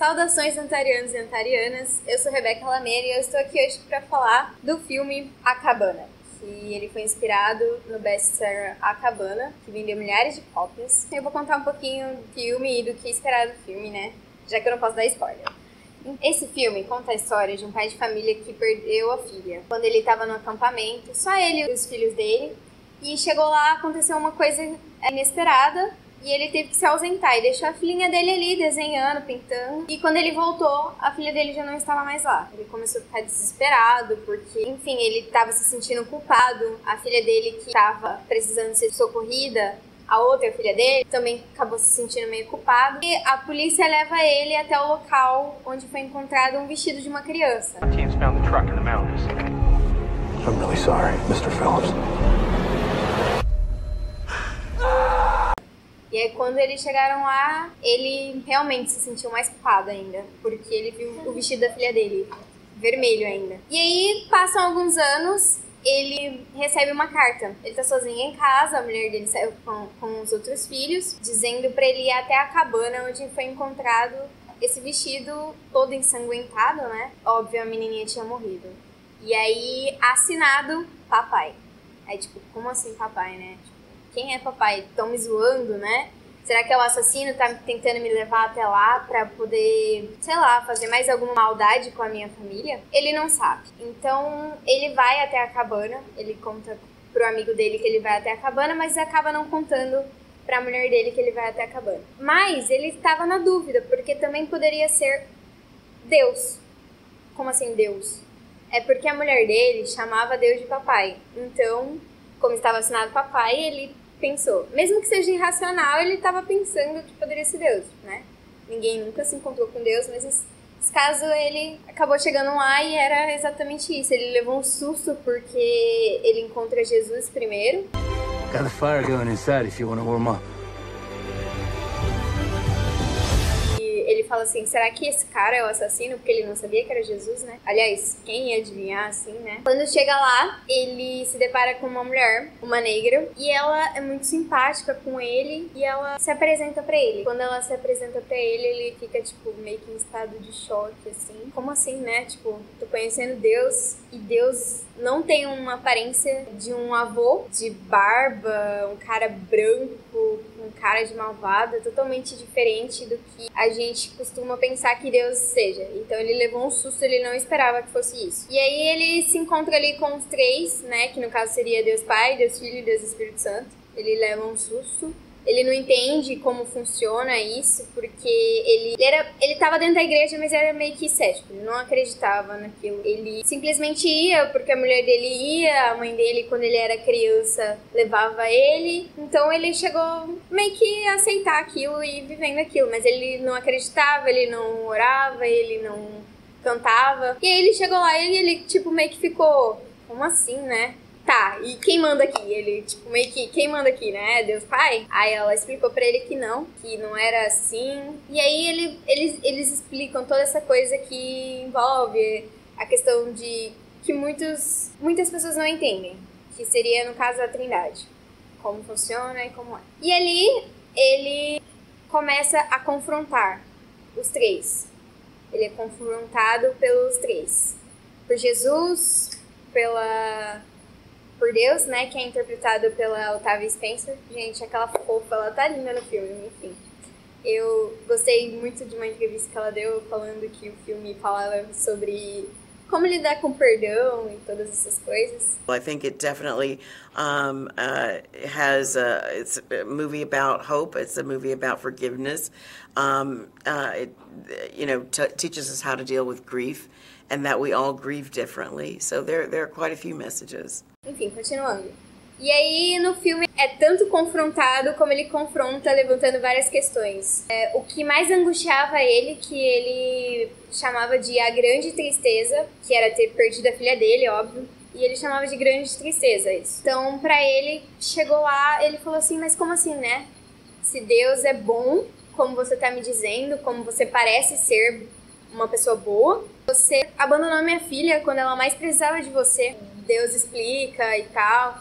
Saudações antarianos e antarianas, eu sou Rebeca Lameira e eu estou aqui hoje para falar do filme A Cabana, que ele foi inspirado no best-seller A Cabana, que vendeu milhares de cópias. Eu vou contar um pouquinho do filme e do que esperar do filme, né, já que eu não posso dar spoiler. Esse filme conta a história de um pai de família que perdeu a filha quando ele estava no acampamento, só ele e os filhos dele, e chegou lá, aconteceu uma coisa inesperada, e ele teve que se ausentar e deixou a filhinha dele ali desenhando, pintando. E quando ele voltou, a filha dele já não estava mais lá. Ele começou a ficar desesperado porque, enfim, ele estava se sentindo culpado. A filha dele, que estava precisando ser socorrida, a outra filha dele, também acabou se sentindo meio culpado. E a polícia leva ele até o local onde foi encontrado um vestido de uma criança. Teams found the truck in the mountains. I'm really sorry, Mr. Phillips. E aí, quando eles chegaram lá, ele realmente se sentiu mais culpado ainda, porque ele viu o vestido da filha dele, vermelho ainda. E aí, passam alguns anos, ele recebe uma carta. Ele tá sozinho em casa, a mulher dele saiu com os outros filhos, dizendo pra ele ir até a cabana onde foi encontrado esse vestido todo ensanguentado, né? Óbvio, a menininha tinha morrido. E aí, assinado, papai. Aí, tipo, como assim papai, né? Quem é papai? Estão me zoando, né? Será que é o assassino? Tá tentando me levar até lá pra poder, sei lá, fazer mais alguma maldade com a minha família? Ele não sabe. Então, ele vai até a cabana. Ele conta pro amigo dele que ele vai até a cabana, mas acaba não contando pra mulher dele que ele vai até a cabana. Mas ele estava na dúvida, porque também poderia ser Deus. Como assim Deus? É porque a mulher dele chamava Deus de papai. Então, como estava assinado papai, ele pensou, mesmo que seja irracional, ele estava pensando que poderia ser Deus, né? Ninguém nunca se encontrou com Deus, mas nesse caso ele acabou chegando lá e era exatamente isso. Ele levou um susto porque ele encontra Jesus primeiro. Got the fire going inside if you want to warm up. Ele fala assim, será que esse cara é o assassino? Porque ele não sabia que era Jesus, né? Aliás, quem ia adivinhar assim, né? Quando chega lá, ele se depara com uma mulher, uma negra, e ela é muito simpática com ele e ela se apresenta pra ele. Quando ela se apresenta pra ele, ele fica, tipo, meio que em estado de choque, assim. Como assim, né? Tipo, tô conhecendo Deus e Deus não tem uma aparência de um avô, de barba, um cara branco, um cara de malvado, é totalmente diferente do que a gente costuma pensar que Deus seja. Então ele levou um susto, ele não esperava que fosse isso. E aí ele se encontra ali com os três, né, que no caso seria Deus Pai, Deus Filho e Deus Espírito Santo. Ele leva um susto. Ele não entende como funciona isso, porque ele tava dentro da igreja, mas era meio que cético, ele não acreditava naquilo. Ele simplesmente ia, porque a mulher dele ia, a mãe dele, quando ele era criança, levava ele. Então ele chegou meio que a aceitar aquilo e vivendo aquilo, mas ele não acreditava, ele não orava, ele não cantava. E aí ele chegou lá e ele tipo meio que ficou, como assim, né? Tá, e quem manda aqui? Ele, tipo, meio que, quem manda aqui, né? Deus Pai? Aí ela explicou pra ele que não era assim. E aí eles explicam toda essa coisa que envolve a questão de que muitas pessoas não entendem. Que seria, no caso, a Trindade. Como funciona e como é. E ali, ele começa a confrontar os três. Ele é confrontado pelos três. Por Jesus, por Deus, né, que é interpretado pela Octavia Spencer. Gente, aquela fofa, ela tá linda no filme, enfim. Eu gostei muito de uma entrevista que ela deu falando que o filme falava sobre como lidar com perdão e todas essas coisas. I think it definitely it's a movie about hope. It's a movie about forgiveness. It teaches us how to deal with grief and that we all grieve differently. So there are quite a few messages. Enfim, continuando. E aí, no filme, é tanto confrontado como ele confronta, levantando várias questões. O que mais angustiava ele, que ele chamava de a grande tristeza, que era ter perdido a filha dele, óbvio, e ele chamava de grande tristeza isso. Então, pra ele, chegou lá, ele falou assim, mas como assim, né? Se Deus é bom, como você tá me dizendo, como você parece ser uma pessoa boa, você abandonou minha filha quando ela mais precisava de você. Deus explica e tal.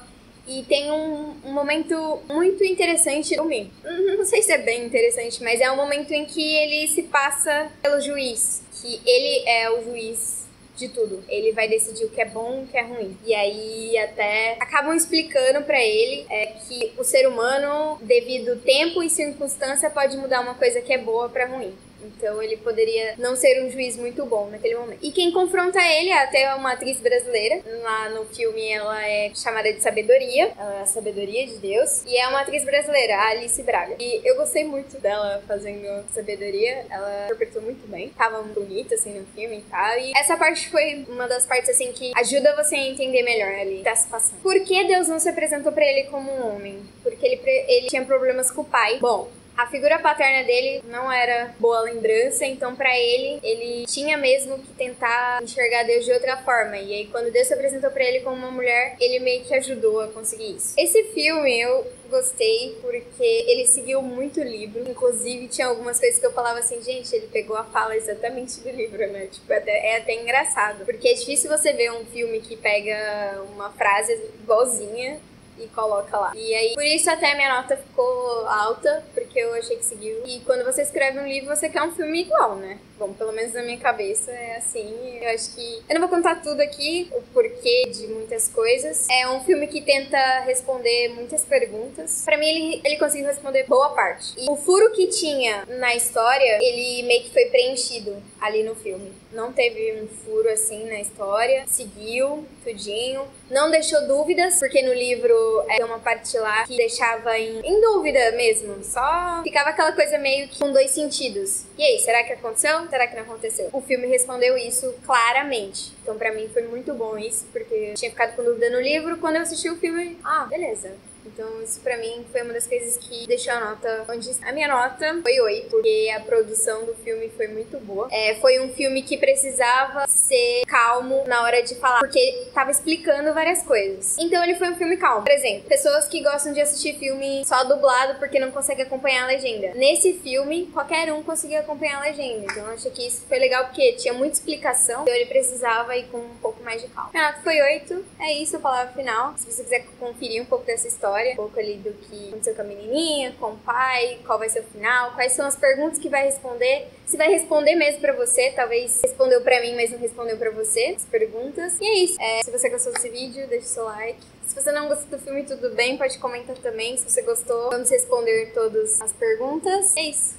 E tem um momento muito interessante no filme. Não sei se é bem interessante, mas é um momento em que ele se passa pelo juiz. Que ele é o juiz de tudo. Ele vai decidir o que é bom e o que é ruim. E aí até acabam explicando pra ele que o ser humano, devido tempo e circunstância, pode mudar uma coisa que é boa pra ruim. Então ele poderia não ser um juiz muito bom naquele momento. E quem confronta ele é até uma atriz brasileira. Lá no filme ela é chamada de Sabedoria. Ela é a Sabedoria de Deus. E é uma atriz brasileira, a Alice Braga. E eu gostei muito dela fazendo Sabedoria. Ela interpretou muito bem. Tava bonita, assim, no filme e tal. E essa parte foi uma das partes, assim, que ajuda você a entender melhor ali o que tá se passando. Por que Deus não se apresentou pra ele como um homem? Porque ele tinha problemas com o pai. Bom, a figura paterna dele não era boa lembrança, então pra ele tinha mesmo que tentar enxergar Deus de outra forma. E aí quando Deus se apresentou pra ele como uma mulher, ele meio que ajudou a conseguir isso. Esse filme eu gostei porque ele seguiu muito o livro. Inclusive tinha algumas coisas que eu falava assim, gente, ele pegou a fala exatamente do livro, né? Tipo, é até engraçado. Porque é difícil você ver um filme que pega uma frase igualzinha e coloca lá. E aí, por isso até a minha nota ficou alta, porque eu achei que seguiu. E quando você escreve um livro, você quer um filme igual, né? Bom, pelo menos na minha cabeça é assim. Eu acho que... Eu não vou contar tudo aqui, o porquê de muitas coisas. É um filme que tenta responder muitas perguntas. Pra mim, ele conseguiu responder boa parte. E o furo que tinha na história, ele meio que foi preenchido ali no filme. Não teve um furo assim na história. Seguiu tudinho. Não deixou dúvidas, porque no livro tem uma parte lá que deixava em dúvida mesmo. Só ficava aquela coisa meio que com dois sentidos. E aí, será que aconteceu? Será que não aconteceu? O filme respondeu isso claramente. Então pra mim foi muito bom isso, porque eu tinha ficado com dúvida no livro. Quando eu assisti o filme, beleza. Então isso pra mim foi uma das coisas que deixou a nota onde está. A minha nota foi 8, porque a produção do filme foi muito boa. Foi um filme que precisava ser calmo na hora de falar, porque tava explicando várias coisas. Então ele foi um filme calmo. Por exemplo, pessoas que gostam de assistir filme só dublado porque não conseguem acompanhar a legenda. Nesse filme, qualquer um conseguia acompanhar a legenda. Então eu achei que isso foi legal porque tinha muita explicação, então ele precisava ir com um pouco mais de calma. Minha nota foi 8. É isso, a palavra final. Se você quiser conferir um pouco dessa história, um pouco ali do que aconteceu com a menininha, com o pai, qual vai ser o final, quais são as perguntas que vai responder, se vai responder mesmo pra você, talvez respondeu pra mim, mas não respondeu pra você, as perguntas. E é isso. Se você gostou desse vídeo, deixa o seu like. Se você não gostou do filme, tudo bem, pode comentar também. Se você gostou, vamos responder todas as perguntas. É isso.